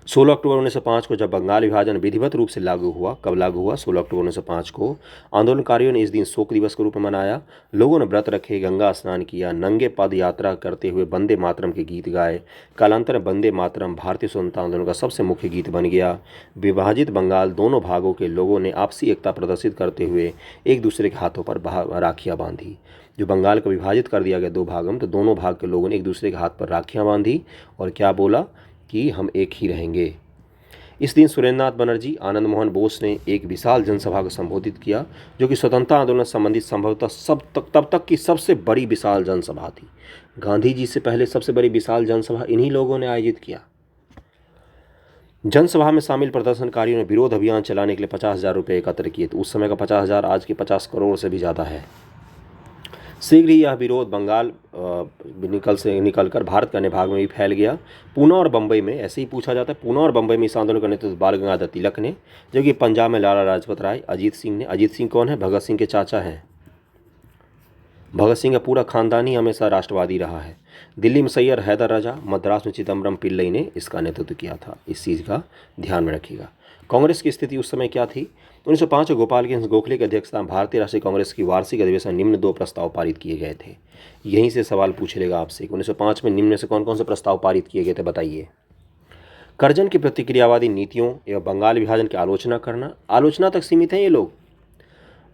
[SPEAKER 1] 16 अक्टूबर 1905 को जब बंगाल विभाजन विधिवत रूप से लागू हुआ, कब लागू हुआ, 16 अक्टूबर 1905 को, आंदोलनकारियों ने इस दिन शोक दिवस के रूप में मनाया। लोगों ने व्रत रखे, गंगा स्नान किया, नंगे पद यात्रा करते हुए वंदे मातरम के गीत गाए। कालांतर में वंदे मातरम भारतीय स्वतंत्रता आंदोलन का सबसे मुख्य गीत बन गया। विभाजित बंगाल दोनों भागों के लोगों ने आपसी एकता प्रदर्शित करते हुए एक दूसरे के हाथों पर राखियाँ बांधी। जो बंगाल को विभाजित कर दिया गया 2 भागों में, तो दोनों भाग के लोगों ने एक दूसरे के हाथ पर राखियाँ बांधी और क्या बोला कि हम एक ही रहेंगे। इस दिन सुरेंद्रनाथ बनर्जी, आनंद मोहन बोस ने एक विशाल जनसभा को संबोधित किया, जो कि स्वतंत्रता आंदोलन से संबंधित संभवतः तब तक की सबसे बड़ी विशाल जनसभा थी। गांधी जी से पहले सबसे बड़ी विशाल जनसभा इन्हीं लोगों ने आयोजित किया। जनसभा में शामिल प्रदर्शनकारियों ने विरोध अभियान चलाने के लिए 50,000 रुपये एकत्र किए। तो उस समय का 50,000 आज के 50 करोड़ से भी ज़्यादा है। शीघ्र ही यह विरोध बंगाल निकलकर भारत के अन्य भाग में भी फैल गया। पूना और बम्बई में, ऐसे ही पूछा जाता है, पूना और बम्बई में इस आंदोलन का नेतृत्व बाल गंगाधर तिलक ने, जबकि पंजाब में लाला लाजपत राय, अजीत सिंह ने। अजीत सिंह कौन है? भगत सिंह के चाचा हैं। भगत सिंह का पूरा खानदान ही हमेशा राष्ट्रवादी रहा है। दिल्ली में सैयद हैदर राजा, मद्रास में चिदम्बरम पिल्लई ने इसका नेतृत्व किया था। इस चीज़ का ध्यान में रखिएगा। कांग्रेस की स्थिति उस समय क्या थी? 1905 में गोपाल के गोखले की अध्यक्षता में भारतीय राष्ट्रीय कांग्रेस की वार्षिक अधिवेशन निम्न 2 प्रस्ताव पारित किए गए थे। यहीं से सवाल पूछ लेगा आपसे, 1905 में निम्न में से कौन कौन से प्रस्ताव पारित किए गए थे, बताइए। कर्जन की प्रतिक्रियावादी नीतियों एवं बंगाल विभाजन की आलोचना करना। आलोचना तक सीमित हैं ये लोग।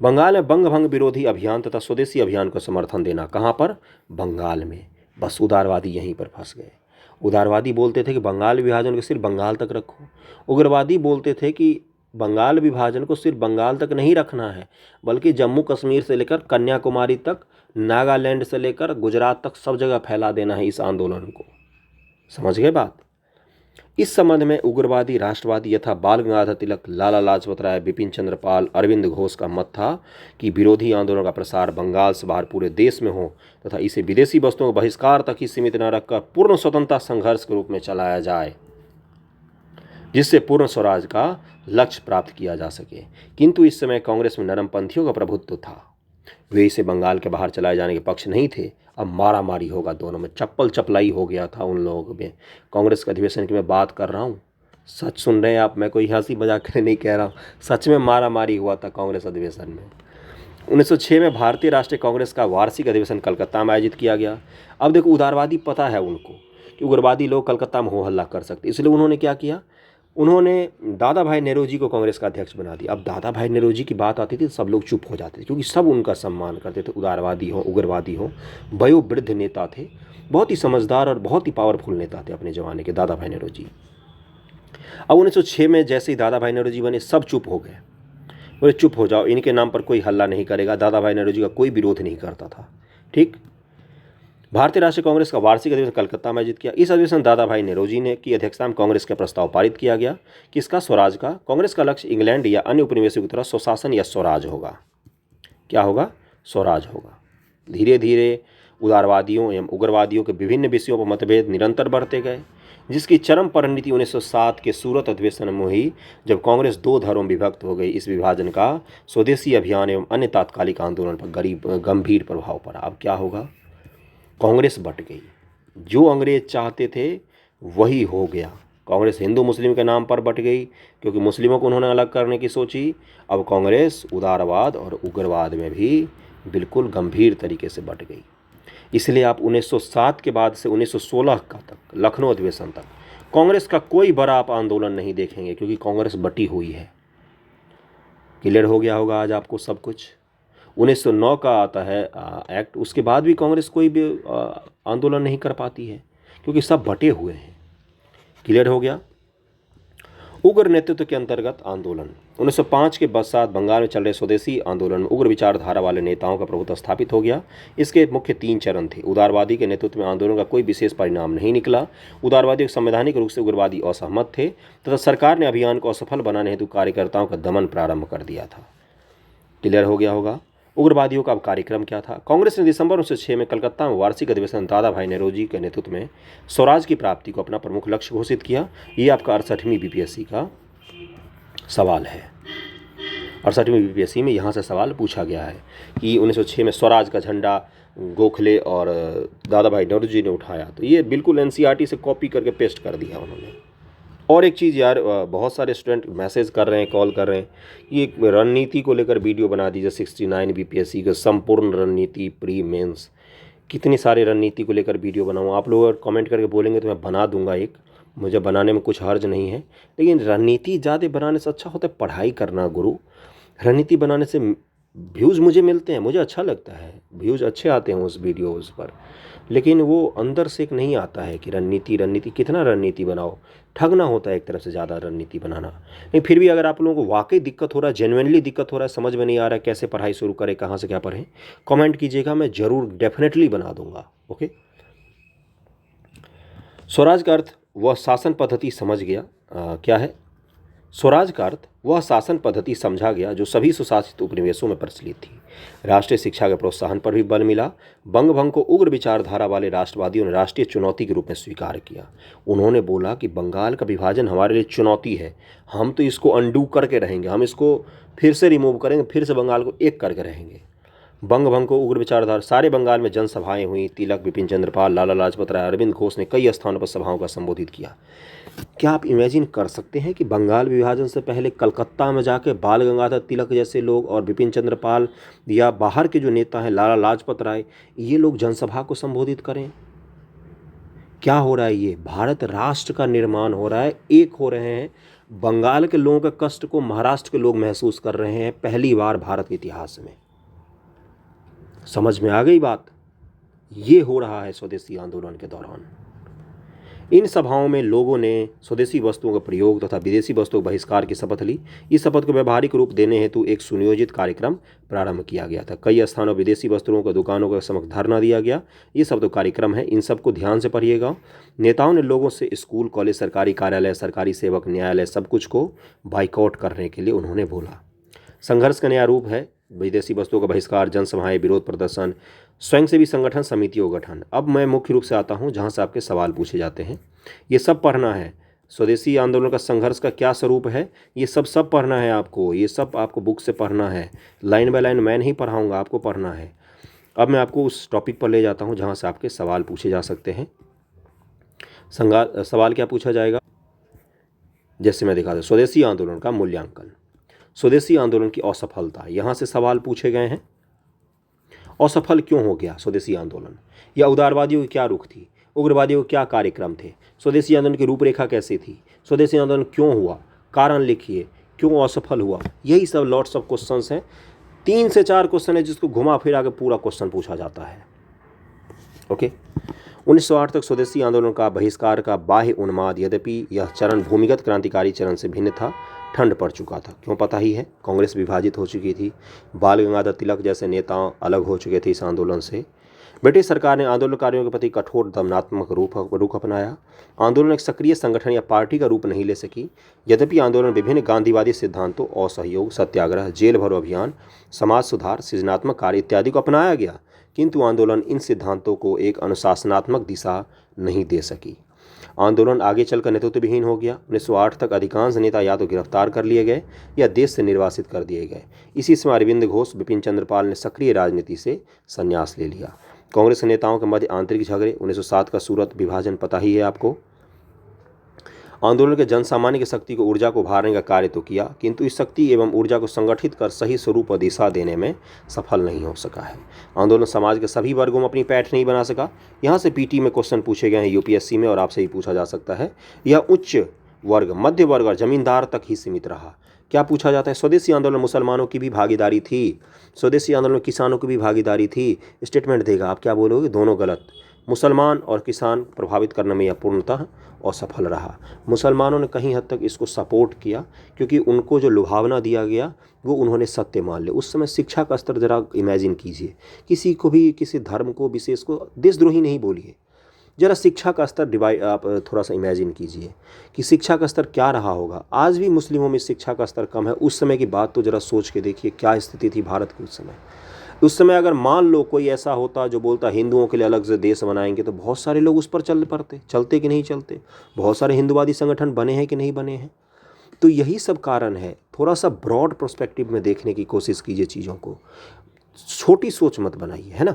[SPEAKER 1] बंगाल में बंग भंग विरोधी अभियान तथा स्वदेशी अभियान को समर्थन देना। कहाँ पर? बंगाल में। बस उदारवादी यहीं पर फंस गए। उदारवादी बोलते थे कि बंगाल विभाजन को सिर्फ बंगाल तक रखो। उग्रवादी बोलते थे कि बंगाल विभाजन को सिर्फ बंगाल तक नहीं रखना है, बल्कि जम्मू कश्मीर से लेकर कन्याकुमारी तक, नागालैंड से लेकर गुजरात तक सब जगह फैला देना है इस आंदोलन को। समझ गए बात? इस संबंध में उग्रवादी, राष्ट्रवादी यथा बाल गंगाधर तिलक, लाला लाजपत राय, बिपिन चंद्र पाल, अरविंद घोष का मत था कि विरोधी आंदोलन का प्रसार बंगाल से बाहर पूरे देश में हो तथा इसे विदेशी वस्तुओं के बहिष्कार तक ही सीमित न रखकर पूर्ण स्वतंत्रता संघर्ष के रूप में चलाया जाए, जिससे पूर्ण स्वराज का लक्ष्य प्राप्त किया जा सके। किंतु इस समय कांग्रेस में नरमपंथियों का प्रभुत्व था। वे इसे बंगाल के बाहर चलाए जाने के पक्ष नहीं थे। अब मारा मारी होगा दोनों में, चप्पल चपलाई हो गया था उन लोगों में। कांग्रेस के अधिवेशन की मैं बात कर रहा हूँ, सच सुन रहे हैं आप, मैं कोई हंसी मजाक के लिए नहीं कह रहा हूँ, सच में मारा मारी हुआ था कांग्रेस अधिवेशन में। 1906 में भारतीय राष्ट्रीय कांग्रेस का वार्षिक अधिवेशन कलकत्ता में आयोजित किया गया। अब देखो, उदारवादी पता है उनको कि उग्रवादी लोग कलकत्ता में हो हल्ला कर सकते, इसलिए उन्होंने क्या किया, उन्होंने दादा भाई नेहरू को कांग्रेस का अध्यक्ष बना दिया। अब दादा भाई नेहरू की बात आती थी तो सब लोग चुप हो जाते थे, क्योंकि सब उनका सम्मान करते थे, उदारवादी हो, उग्रवादी हो। वयोवृद्ध नेता थे, बहुत ही समझदार और बहुत ही पावरफुल नेता थे अपने ज़माने के दादा भाई नेहरू। अब 1906 में जैसे ही दादा भाई नेहरू बने, सब चुप हो गए, बोले चुप हो जाओ, इनके नाम पर कोई हल्ला नहीं करेगा। दादा भाई नेहरू का कोई विरोध नहीं करता था। ठीक। भारतीय राष्ट्रीय कांग्रेस का वार्षिक अधिवेशन कलकत्ता में आयोजित किया। इस अधिवेशन दादा भाई नेहरू ने की अध्यक्षता में कांग्रेस का प्रस्ताव पारित किया गया कि इसका स्वराज का, कांग्रेस का लक्ष्य इंग्लैंड या अन्य उपनिवेशों की तरह स्वशासन या स्वराज होगा। क्या होगा? स्वराज होगा। धीरे धीरे उदारवादियों एवं उग्रवादियों के विभिन्न विषयों पर मतभेद निरंतर बढ़ते गए, जिसकी चरम परिणति 1907 के सूरत अधिवेशन में हुई, जब कांग्रेस 2 धड़ों में विभक्त हो गई। इस विभाजन का स्वदेशी अभियान एवं अन्य तात्कालिक आंदोलन पर गंभीर प्रभाव पड़ा। अब क्या होगा? कांग्रेस बट गई। जो अंग्रेज चाहते थे वही हो गया। कांग्रेस हिंदू मुस्लिम के नाम पर बट गई, क्योंकि मुस्लिमों को उन्होंने अलग करने की सोची। अब कांग्रेस उदारवाद और उग्रवाद में भी बिल्कुल गंभीर तरीके से बट गई। इसलिए आप 1907 के बाद से 1916 का तक, लखनऊ अधिवेशन तक, कांग्रेस का कोई बड़ा आप आंदोलन नहीं देखेंगे, क्योंकि कांग्रेस बटी हुई है। क्लियर हो गया होगा आज आपको सब कुछ। 1909 का आता है एक्ट, उसके बाद भी कांग्रेस कोई भी आंदोलन नहीं कर पाती है, क्योंकि सब बटे हुए हैं। क्लियर हो गया। उग्र नेतृत्व के अंतर्गत आंदोलन। 1905 के पश्चात बंगाल में चल रहे स्वदेशी आंदोलन में उग्र विचारधारा वाले नेताओं का प्रभुत्व स्थापित हो गया। इसके मुख्य 3 चरण थे। उदारवादी के नेतृत्व में आंदोलन का कोई विशेष परिणाम नहीं निकला। उदारवादी संवैधानिक रूप से उग्रवादी असहमत थे तथा सरकार ने अभियान को असफल बनाने हेतु कार्यकर्ताओं का दमन प्रारंभ कर दिया था। क्लियर हो गया होगा। उग्रवादियों का अब कार्यक्रम क्या था? कांग्रेस ने दिसंबर 1906 में कलकत्ता में वार्षिक अधिवेशन दादा भाई नेहरू के नेतृत्व में स्वराज की प्राप्ति को अपना प्रमुख लक्ष्य घोषित किया। ये आपका 68वीं बीपीएससी का सवाल है। 68वीं बीपीएससी में यहाँ से सवाल पूछा गया है कि 1906 में स्वराज का झंडा गोखले और दादा भाई नेहरू ने उठाया। तो ये बिल्कुल एनसीईआरटी से कॉपी करके पेस्ट कर दिया उन्होंने। और एक चीज़ यार, बहुत सारे स्टूडेंट मैसेज कर रहे हैं, कॉल कर रहे हैं कि एक रणनीति को लेकर वीडियो बना दीजिए। 69 बीपीएससी का संपूर्ण रणनीति प्री मेंस, कितनी सारी रणनीति को लेकर वीडियो बनाऊँ। आप लोग अगर कमेंट करके बोलेंगे तो मैं बना दूंगा एक, मुझे बनाने में कुछ हर्ज नहीं है। लेकिन रणनीति ज़्यादा बनाने से अच्छा होता है पढ़ाई करना गुरु। रणनीति बनाने से व्यूज़ मुझे मिलते हैं, मुझे अच्छा लगता है, व्यूज़ अच्छे आते हैं उस वीडियोज़ पर, लेकिन वो अंदर से एक नहीं आता है कि रणनीति कितना रणनीति बनाओ। ठगना होता है एक तरफ से ज़्यादा रणनीति बनाना। नहीं, फिर भी अगर आप लोगों को वाक़ई दिक्कत हो रहा है, जेनुइनली दिक्कत हो रहा है, समझ में नहीं आ रहा है कैसे पढ़ाई शुरू करें, कहाँ से क्या पढ़ें, कमेंट कीजिएगा, मैं ज़रूर डेफ़िनेटली बना दूँगा। ओके। स्वराज का अर्थ वह शासन पद्धति समझ गया। क्या है? स्वराज का अर्थ वह शासन पद्धति समझा गया जो सभी सुशासित उपनिवेशों में प्रचलित थी। राष्ट्रीय शिक्षा के प्रोत्साहन पर भी बल मिला। बंग भंग को उग्र विचारधारा वाले राष्ट्रवादियों ने राष्ट्रीय चुनौती के रूप में स्वीकार किया। उन्होंने बोला कि बंगाल का विभाजन हमारे लिए चुनौती है, हम तो इसको अंडू करके रहेंगे, हम इसको फिर से रिमूव करेंगे, फिर से बंगाल को एक करके रहेंगे। बंग भंग को उग्र विचारधारा, सारे बंगाल में जनसभाएं हुई। तिलक, बिपिन चंद्र पाल, लाला लाजपत राय, अरविंद घोष ने कई स्थानों पर सभाओं का संबोधित किया। क्या आप इमेजिन कर सकते हैं कि बंगाल विभाजन से पहले कलकत्ता में जाके बाल गंगाधर तिलक जैसे लोग और बिपिन चंद्र पाल या बाहर के जो नेता हैं लाला लाजपत राय, ये लोग जनसभा को संबोधित करें? क्या हो रहा है? ये भारत राष्ट्र का निर्माण हो रहा है, एक हो रहे हैं। बंगाल के लोगों के कष्ट को महाराष्ट्र के लोग महसूस कर रहे हैं पहली बार भारत के इतिहास में। समझ में आ गई बात? ये हो रहा है स्वदेशी आंदोलन के दौरान। इन सभाओं में लोगों ने स्वदेशी वस्तुओं का प्रयोग तथा विदेशी वस्तुओं के बहिष्कार की शपथ ली। इस शपथ को व्यवहारिक रूप देने हेतु एक सुनियोजित कार्यक्रम प्रारंभ किया गया था। कई स्थानों विदेशी वस्तुओं को दुकानों के समक्ष धरना दिया गया। ये सब तो कार्यक्रम है, इन सबको ध्यान से पढ़िएगा। नेताओं ने लोगों से स्कूल, कॉलेज, सरकारी कार्यालय, सरकारी सेवक, न्यायालय, सब कुछ को बाइकआउट करने के लिए उन्होंने बोला। संघर्ष का नया रूप है विदेशी वस्तुओं का बहिष्कार, जनसभाएं, विरोध प्रदर्शन, स्वयंसेवी संगठन, समितियों का गठन। अब मैं मुख्य रूप से आता हूं जहां से आपके सवाल पूछे जाते हैं। ये सब पढ़ना है। स्वदेशी आंदोलन का संघर्ष का क्या स्वरूप है, ये सब पढ़ना है आपको। ये सब आपको बुक से पढ़ना है, लाइन बाय लाइन मैं नहीं पढ़ाऊँगा, आपको पढ़ना है। अब मैं आपको उस टॉपिक पर ले जाता हूँ जहाँ से आपके सवाल पूछे जा सकते हैं। सवाल क्या पूछा जाएगा, जैसे मैं दिखा दूँ, स्वदेशी आंदोलन का मूल्यांकन, स्वदेशी आंदोलन की असफलता, यहाँ से सवाल पूछे गए हैं। असफल क्यों हो गया स्वदेशी आंदोलन, या उदारवादियों की क्या रुख थी, उग्रवादियों के क्या कार्यक्रम थे, स्वदेशी आंदोलन की रूपरेखा कैसी थी, स्वदेशी आंदोलन क्यों हुआ, कारण लिखिए, क्यों असफल हुआ। यही सब लॉट्स ऑफ क्वेश्चंस हैं। 3 से 4 क्वेश्चन है जिसको घुमा फिरा के पूरा क्वेश्चन पूछा जाता है। ओके। 1908 तक स्वदेशी आंदोलन का बहिष्कार का बाह्य उन्माद, यद्यपि यह चरण भूमिगत क्रांतिकारी चरण से भिन्न था, ठंड पड़ चुका था। क्यों पता ही है, कांग्रेस विभाजित हो चुकी थी, बाल गंगाधर तिलक जैसे नेता अलग हो चुके थे इस आंदोलन से। ब्रिटिश सरकार ने आंदोलनकारियों के प्रति कठोर दमनात्मक रुख अपनाया। आंदोलन एक सक्रिय संगठन या पार्टी का रूप नहीं ले सकी। यद्यपि आंदोलन विभिन्न गांधीवादी सिद्धांतों, असहयोग, सत्याग्रह, जेल भरो अभियान, समाज सुधार, सृजनात्मक कार्य इत्यादि को अपनाया गया, किंतु आंदोलन इन सिद्धांतों को एक अनुशासनात्मक दिशा नहीं दे सकी। आंदोलन आगे चलकर नेतृत्व विहीन हो गया। 1908 तक अधिकांश नेता या तो गिरफ्तार कर लिए गए या देश से निर्वासित कर दिए गए। इसी समय अरविंद घोष, बिपिन चंद्र पाल ने सक्रिय राजनीति से संन्यास ले लिया। कांग्रेस नेताओं के मध्य आंतरिक झगड़े, 1907 का सूरत विभाजन पता ही है आपको। आंदोलन के जनसामान्य की शक्ति को, ऊर्जा को उभारने का कार्य तो किया, किंतु इस शक्ति एवं ऊर्जा को संगठित कर सही स्वरूप और दिशा देने में सफल नहीं हो सका है। आंदोलन समाज के सभी वर्गों में अपनी पैठ नहीं बना सका। यहाँ से पीटी में क्वेश्चन पूछे गए हैं यूपीएससी में, और आपसे ही पूछा जा सकता है। यह उच्च वर्ग, मध्य वर्ग और जमींदार तक ही सीमित रहा। क्या पूछा जाता है, स्वदेशी आंदोलन मुसलमानों की भी भागीदारी थी, स्वदेशी आंदोलन किसानों की भी भागीदारी थी। स्टेटमेंट देगा, आप क्या बोलोगे, दोनों गलत। मुसलमान और किसान प्रभावित करने में यह पूर्णतः असफल रहा। मुसलमानों ने कहीं हद तक इसको सपोर्ट किया, क्योंकि उनको जो लुभावना दिया गया वो उन्होंने सत्य मान लिया। उस समय शिक्षा का स्तर जरा इमेजिन कीजिए, किसी को भी, किसी धर्म को, विशेष को देशद्रोही नहीं बोलिए, जरा शिक्षा का स्तर आप थोड़ा सा इमेजिन कीजिए कि शिक्षा का स्तर क्या रहा होगा। आज भी मुस्लिमों में शिक्षा का स्तर कम है। उस समय की बात तो जरा सोच के देखिए क्या स्थिति थी भारत की उस समय। उस समय अगर मान लो कोई ऐसा होता जो बोलता हिंदुओं के लिए अलग से देश बनाएंगे, तो बहुत सारे लोग उस पर चल पड़ते। चलते कि नहीं चलते? बहुत सारे हिंदुवादी संगठन बने हैं कि नहीं बने हैं? तो यही सब कारण है। थोड़ा सा ब्रॉड पर्सपेक्टिव में देखने की कोशिश कीजिए चीज़ों को, छोटी सोच मत बनाइए, है ना।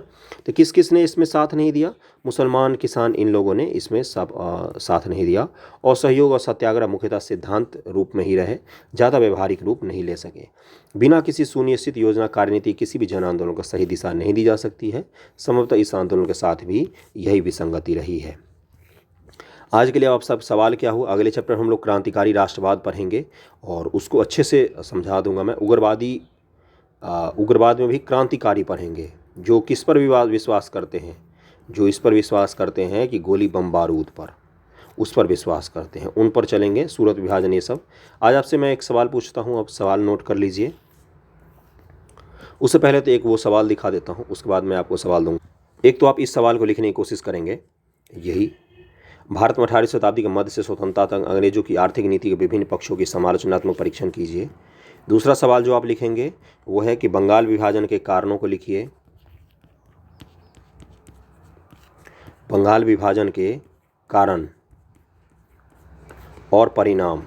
[SPEAKER 1] तो किस किस ने इसमें साथ नहीं दिया? मुसलमान, किसान, इन लोगों ने इसमें सब साथ नहीं दिया। और सहयोग और सत्याग्रह मुख्यतः सिद्धांत रूप में ही रहे, ज़्यादा व्यवहारिक रूप नहीं ले सके। बिना किसी सुनिश्चित योजना, कार्यनीति किसी भी जन आंदोलन को सही दिशा नहीं दी जा सकती है। संभवतः इस आंदोलन के साथ भी यही विसंगति रही है। आज के लिए आप सब सवाल क्या हुआ, अगले चैप्टर हम लोग क्रांतिकारी राष्ट्रवाद पढ़ेंगे और उसको अच्छे से समझा दूंगा मैं। उग्रवादी उग्रवाद में भी क्रांतिकारी पढ़ेंगे, जो किस पर विश्वास करते हैं, जो इस पर विश्वास करते हैं कि गोली बम बारूद पर, उस पर विश्वास करते हैं, उन पर चलेंगे, सूरत विभाजन ये सब। आज आपसे मैं एक सवाल पूछता हूँ, अब सवाल नोट कर लीजिए। उससे पहले तो एक वो सवाल दिखा देता हूँ, उसके बाद मैं आपको सवाल दूँगा। एक तो आप इस सवाल को लिखने की कोशिश करेंगे, यही, भारत में 18वीं शताब्दी के मध्य से स्वतंत्रता तक अंग्रेजों की आर्थिक नीति के विभिन्न पक्षों की समालोचनात्मक परीक्षण कीजिए। दूसरा सवाल जो आप लिखेंगे वो है कि बंगाल विभाजन के कारणों को लिखिए, बंगाल विभाजन के कारण और परिणाम।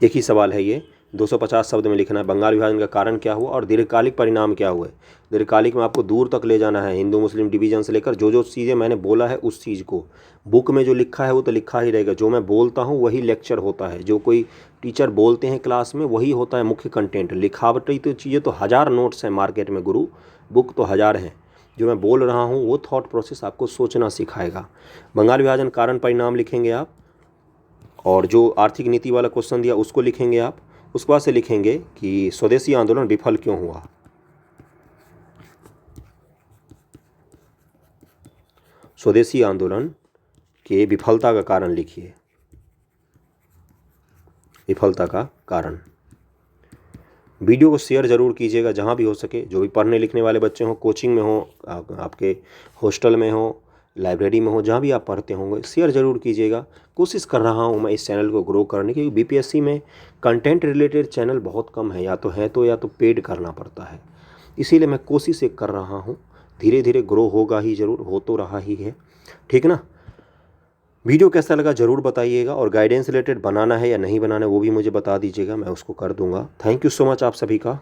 [SPEAKER 1] एक ही सवाल है ये, 250 शब्द में लिखना है। बंगाल विभाजन का कारण क्या हुआ और दीर्घकालिक परिणाम क्या हुए। दीर्घकालिक में आपको दूर तक ले जाना है, हिंदू मुस्लिम डिवीजन से लेकर जो जो चीज़ें मैंने बोला है उस चीज़ को। बुक में जो लिखा है वो तो लिखा ही रहेगा, जो मैं बोलता हूँ वही लेक्चर होता है, जो कोई टीचर बोलते हैं क्लास में वही होता है मुख्य कंटेंट। लिखावटी तो चीज़ें तो हज़ार नोट्स हैं मार्केट में गुरु, बुक तो हज़ार हैं। जो मैं बोल रहा हूँ वो थॉट प्रोसेस आपको सोचना सिखाएगा। बंगाल विभाजन कारण परिणाम लिखेंगे आप, और जो आर्थिक नीति वाला क्वेश्चन दिया उसको लिखेंगे आप। उसके बाद से लिखेंगे कि स्वदेशी आंदोलन विफल क्यों हुआ। स्वदेशी आंदोलन के विफलता का कारण लिखिए, विफलता का कारण। वीडियो को शेयर ज़रूर कीजिएगा जहाँ भी हो सके, जो भी पढ़ने लिखने वाले बच्चे हों, कोचिंग में हो, आपके हॉस्टल में हो, लाइब्रेरी में हो, जहाँ भी आप पढ़ते होंगे, शेयर ज़रूर कीजिएगा। कोशिश कर रहा हूँ मैं इस चैनल को ग्रो करने की। बीपीएससी में कंटेंट रिलेटेड चैनल बहुत कम है, या तो पेड करना पड़ता है, इसीलिए मैं कोशिश एक कर रहा हूँ। धीरे धीरे ग्रो होगा ही ज़रूर, हो तो रहा ही है, ठीक ना। वीडियो कैसा लगा ज़रूर बताइएगा, और गाइडेंस रिलेटेड बनाना है या नहीं बनाना है वो भी मुझे बता दीजिएगा, मैं उसको कर दूंगा। थैंक यू सो मच आप सभी का।